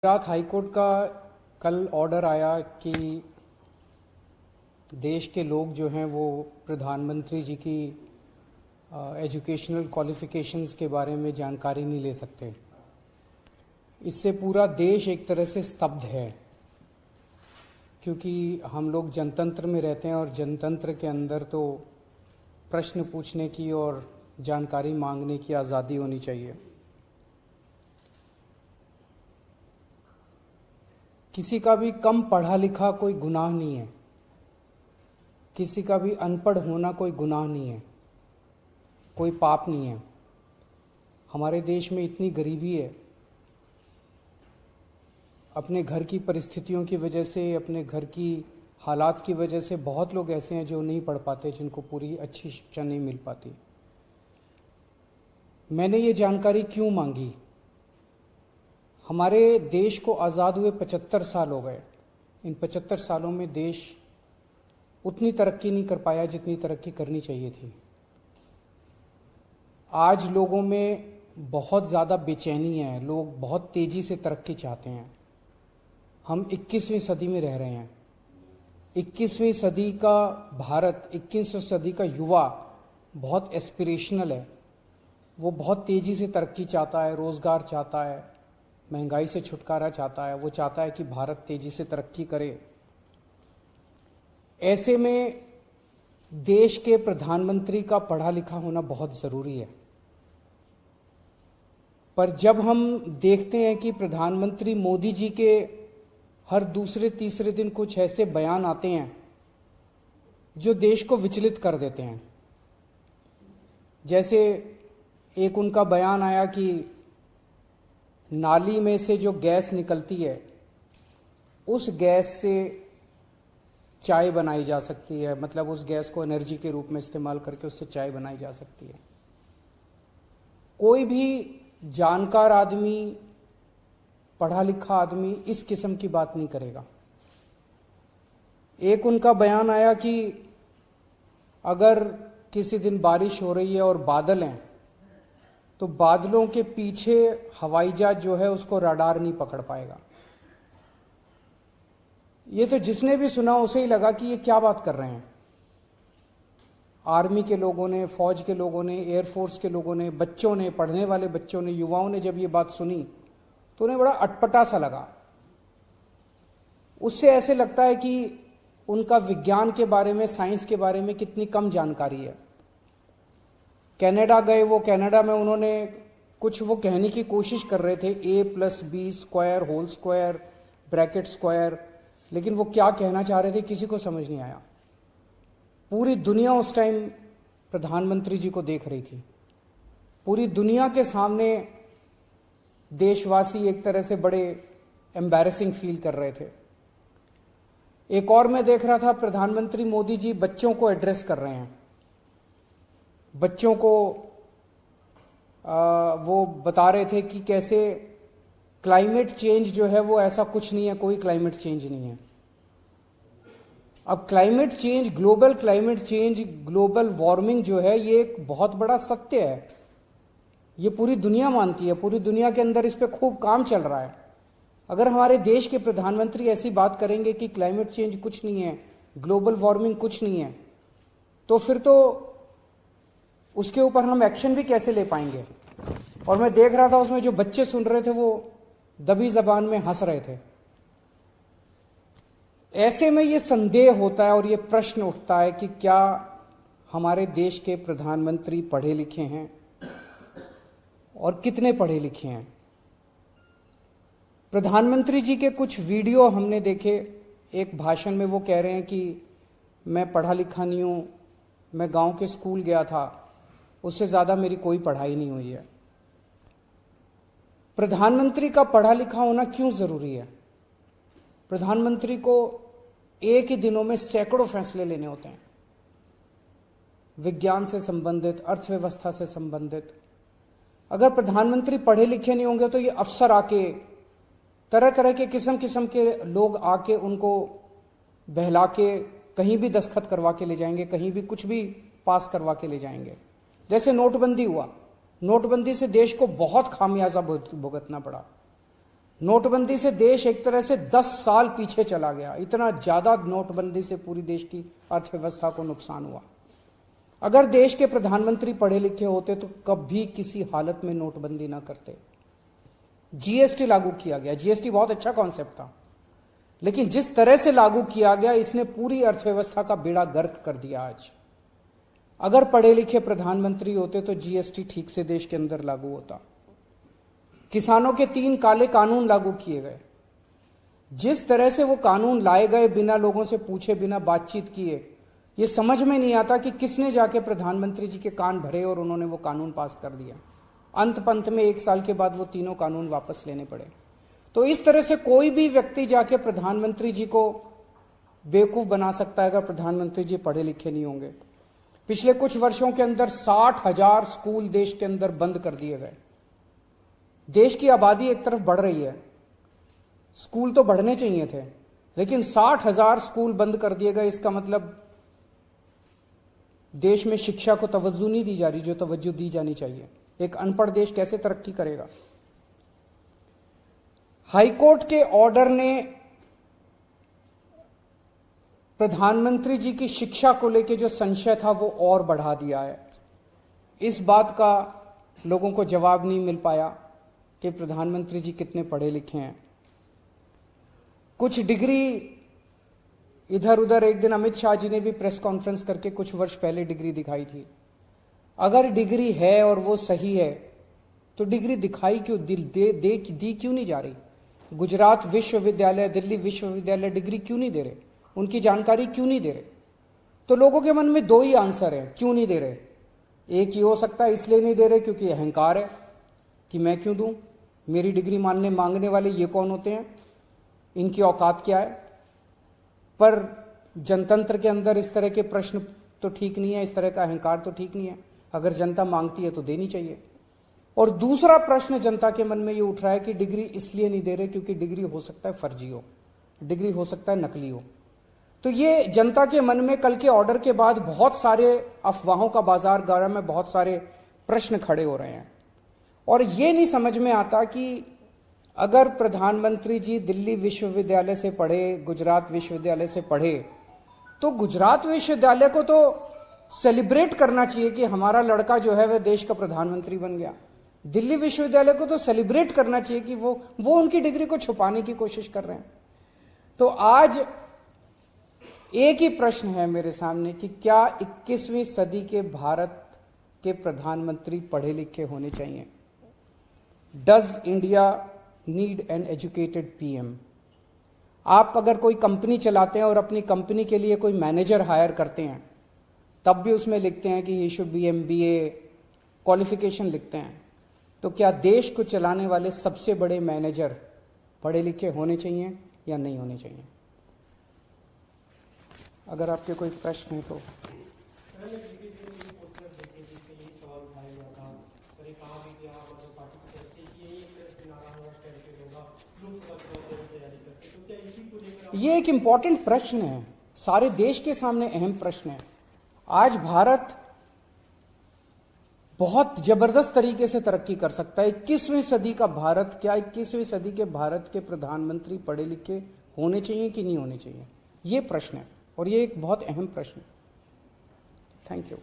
Gujarat high court का कल order आया कि देश के लोग जो हैं वो प्रधानमंत्री जी की एजुकेशनल क्वालिफिकेशंस के बारे में जानकारी नहीं ले सकते। इससे पूरा देश एक तरह से स्तब्ध है, क्योंकि हम लोग जनतंत्र में रहते हैं और जनतंत्र के अंदर तो प्रश्न पूछने की और जानकारी मांगने की आज़ादी होनी चाहिए। किसी का भी कम पढ़ा लिखा कोई गुनाह नहीं है, किसी का भी अनपढ़ होना कोई गुनाह नहीं है, कोई पाप नहीं है। हमारे देश में इतनी गरीबी है, अपने घर की परिस्थितियों की वजह से, अपने घर की हालात की वजह से बहुत लोग ऐसे हैं जो नहीं पढ़ पाते, जिनको पूरी अच्छी शिक्षा नहीं मिल पाती। मैंने ये जानकारी क्यों मांगी? हमारे देश को आज़ाद हुए 75 साल हो गए। इन 75 सालों में देश उतनी तरक्की नहीं कर पाया जितनी तरक्की करनी चाहिए थी। आज लोगों में बहुत ज़्यादा बेचैनी है, लोग बहुत तेज़ी से तरक्की चाहते हैं। हम 21वीं सदी में रह रहे हैं। 21वीं सदी का भारत, 21वीं सदी का युवा बहुत एस्पिरेशनल है। वो बहुत तेज़ी से तरक्की चाहता है, रोज़गार चाहता है, महंगाई से छुटकारा चाहता है। वो चाहता है कि भारत तेज़ी से तरक्की करे। ऐसे में देश के प्रधानमंत्री का पढ़ा लिखा होना बहुत ज़रूरी है। पर जब हम देखते हैं कि प्रधानमंत्री मोदी जी के हर दूसरे तीसरे दिन कुछ ऐसे बयान आते हैं जो देश को विचलित कर देते हैं। जैसे एक उनका बयान आया कि नाली में से जो गैस निकलती है, उस गैस से चाय बनाई जा सकती है, मतलब उस गैस को एनर्जी के रूप में इस्तेमाल करके उससे चाय बनाई जा सकती है। कोई भी जानकार आदमी, पढ़ा लिखा आदमी इस किस्म की बात नहीं करेगा। एक उनका बयान आया कि अगर किसी दिन बारिश हो रही है और बादल हैं, तो बादलों के पीछे हवाई जहाज जो है उसको रडार नहीं पकड़ पाएगा। ये तो जिसने भी सुना उसे ही लगा कि ये क्या बात कर रहे हैं। आर्मी के लोगों ने, फौज के लोगों ने, एयरफोर्स के लोगों ने, बच्चों ने, पढ़ने वाले बच्चों ने, युवाओं ने जब ये बात सुनी तो उन्हें बड़ा अटपटा सा लगा। उससे ऐसे लगता है कि उनका विज्ञान के बारे में, साइंस के बारे में कितनी कम जानकारी है। कनाडा गए, वो कनाडा में उन्होंने कुछ वो कहने की कोशिश कर रहे थे, a+b² whole square bracket square, लेकिन वो क्या कहना चाह रहे थे किसी को समझ नहीं आया। पूरी दुनिया उस टाइम प्रधानमंत्री जी को देख रही थी। पूरी दुनिया के सामने देशवासी एक तरह से बड़े एम्बैरेसिंग फील कर रहे थे। एक और मैं देख रहा था, प्रधानमंत्री मोदी जी बच्चों को एड्रेस कर रहे हैं। बच्चों को वो बता रहे थे कि कैसे क्लाइमेट चेंज जो है वो ऐसा कुछ नहीं है, कोई क्लाइमेट चेंज नहीं है। अब climate change, global climate change, global warming जो है, ये एक बहुत बड़ा सत्य है। ये पूरी दुनिया मानती है, पूरी दुनिया के अंदर इस पे खूब काम चल रहा है। अगर हमारे देश के प्रधानमंत्री ऐसी बात करेंगे कि क्लाइमेट चेंज कुछ नहीं है, ग्लोबल वार्मिंग कुछ नहीं है, तो फिर तो उसके ऊपर हम एक्शन भी कैसे ले पाएंगे। और मैं देख रहा था उसमें जो बच्चे सुन रहे थे वो दबी जबान में हंस रहे थे। ऐसे में ये संदेह होता है और ये प्रश्न उठता है कि क्या हमारे देश के प्रधानमंत्री पढ़े लिखे हैं और कितने पढ़े लिखे हैं। प्रधानमंत्री जी के कुछ वीडियो हमने देखे। एक भाषण में वो कह रहे हैं कि मैं पढ़ा लिखा नहीं हूं, मैं गांव के स्कूल गया था, उससे ज्यादा मेरी कोई पढ़ाई नहीं हुई है। प्रधानमंत्री का पढ़ा लिखा होना क्यों जरूरी है? प्रधानमंत्री को एक ही दिनों में सैकड़ों फैसले लेने होते हैं, विज्ञान से संबंधित, अर्थव्यवस्था से संबंधित। अगर प्रधानमंत्री पढ़े लिखे नहीं होंगे तो ये अफसर आके, तरह तरह के किस्म किस्म के लोग आके उनको बहला के कहीं भी दस्तखत करवा के ले जाएंगे, कहीं भी कुछ भी पास करवा के ले जाएंगे। जैसे नोटबंदी हुआ, नोटबंदी से देश को बहुत खामियाजा भुगतना पड़ा। नोटबंदी से देश एक तरह से 10 साल पीछे चला गया। इतना ज्यादा नोटबंदी से पूरी देश की अर्थव्यवस्था को नुकसान हुआ। अगर देश के प्रधानमंत्री पढ़े लिखे होते तो कभी किसी हालत में नोटबंदी ना करते। जीएसटी लागू किया गया, जीएसटी बहुत अच्छा कॉन्सेप्ट था, लेकिन जिस तरह से लागू किया गया इसने पूरी अर्थव्यवस्था का बेड़ा गर्क कर दिया। आज अगर पढ़े लिखे प्रधानमंत्री होते तो जीएसटी ठीक से देश के अंदर लागू होता। किसानों के 3 काले कानून लागू किए गए। जिस तरह से वो कानून लाए गए बिना लोगों से पूछे, बिना बातचीत किए, ये समझ में नहीं आता कि किसने जाके प्रधानमंत्री जी के कान भरे और उन्होंने वो कानून पास कर दिया। अंत पंत में 1 साल के बाद वो तीनों कानून वापस लेने पड़े। तो इस तरह से कोई भी व्यक्ति जाके प्रधानमंत्री जी को बेवकूफ बना सकता है अगर प्रधानमंत्री जी पढ़े लिखे नहीं होंगे। पिछले कुछ वर्षों के अंदर 60,000 स्कूल देश के अंदर बंद कर दिए गए। देश की आबादी एक तरफ बढ़ रही है, स्कूल तो बढ़ने चाहिए थे, लेकिन 60,000 स्कूल बंद कर दिए गए। इसका मतलब देश में शिक्षा को तवज्जो नहीं दी जा रही जो तवज्जो दी जानी चाहिए। एक अनपढ़ देश कैसे तरक्की करेगा। हाईकोर्ट के ऑर्डर ने प्रधानमंत्री जी की शिक्षा को लेकर जो संशय था वो और बढ़ा दिया है। इस बात का लोगों को जवाब नहीं मिल पाया कि प्रधानमंत्री जी कितने पढ़े लिखे हैं। कुछ डिग्री इधर उधर, एक दिन अमित शाह जी ने भी प्रेस कॉन्फ्रेंस करके कुछ वर्ष पहले डिग्री दिखाई थी। अगर डिग्री है और वो सही है तो डिग्री दिखाई क्यों, दी क्यों नहीं जा रही। गुजरात विश्वविद्यालय, दिल्ली विश्वविद्यालय डिग्री क्यों नहीं दे रहे, उनकी जानकारी क्यों नहीं दे रहे। तो लोगों के मन में 2 ही आंसर है क्यों नहीं दे रहे। एक ही हो सकता है इसलिए नहीं दे रहे क्योंकि अहंकार है कि मैं क्यों दूं, मेरी डिग्री मांगने वाले ये कौन होते हैं, इनकी औकात क्या है। पर जनतंत्र के अंदर इस तरह के प्रश्न तो ठीक नहीं है, इस तरह का अहंकार तो ठीक नहीं है। अगर जनता मांगती है तो देनी चाहिए। और दूसरा प्रश्न जनता के मन में ये उठ रहा है कि डिग्री इसलिए नहीं दे रहे क्योंकि डिग्री हो सकता है फर्जी हो, डिग्री हो सकता है नकली हो। तो ये जनता के मन में कल के ऑर्डर के बाद बहुत सारे अफवाहों का बाजार गर्म है, बहुत सारे प्रश्न खड़े हो रहे हैं। और ये नहीं समझ में आता कि अगर प्रधानमंत्री जी दिल्ली विश्वविद्यालय से पढ़े, गुजरात विश्वविद्यालय से पढ़े, तो गुजरात विश्वविद्यालय को तो सेलिब्रेट करना चाहिए कि हमारा लड़का जो है वह देश का प्रधानमंत्री बन गया। दिल्ली विश्वविद्यालय को तो सेलिब्रेट करना चाहिए कि वो उनकी डिग्री को छुपाने की कोशिश कर रहे हैं। तो आज एक ही प्रश्न है मेरे सामने कि क्या 21वीं सदी के भारत के प्रधानमंत्री पढ़े लिखे होने चाहिए। Does India need an educated PM. आप अगर कोई कंपनी चलाते हैं और अपनी कंपनी के लिए कोई मैनेजर हायर करते हैं तब भी उसमें लिखते हैं कि he should be MBA qualification लिखते हैं। तो क्या देश को चलाने वाले सबसे बड़े मैनेजर पढ़े लिखे होने चाहिए या नहीं होने चाहिए। अगर आपके कोई प्रश्न है तो। ये एक इंपॉर्टेंट प्रश्न है, सारे देश के सामने अहम प्रश्न है। आज भारत बहुत जबरदस्त तरीके से तरक्की कर सकता है। 21वीं सदी का भारत, क्या 21वीं सदी के भारत के प्रधानमंत्री पढ़े लिखे होने चाहिए कि नहीं होने चाहिए, ये प्रश्न है और ये एक बहुत अहम प्रश्न है। Thank you.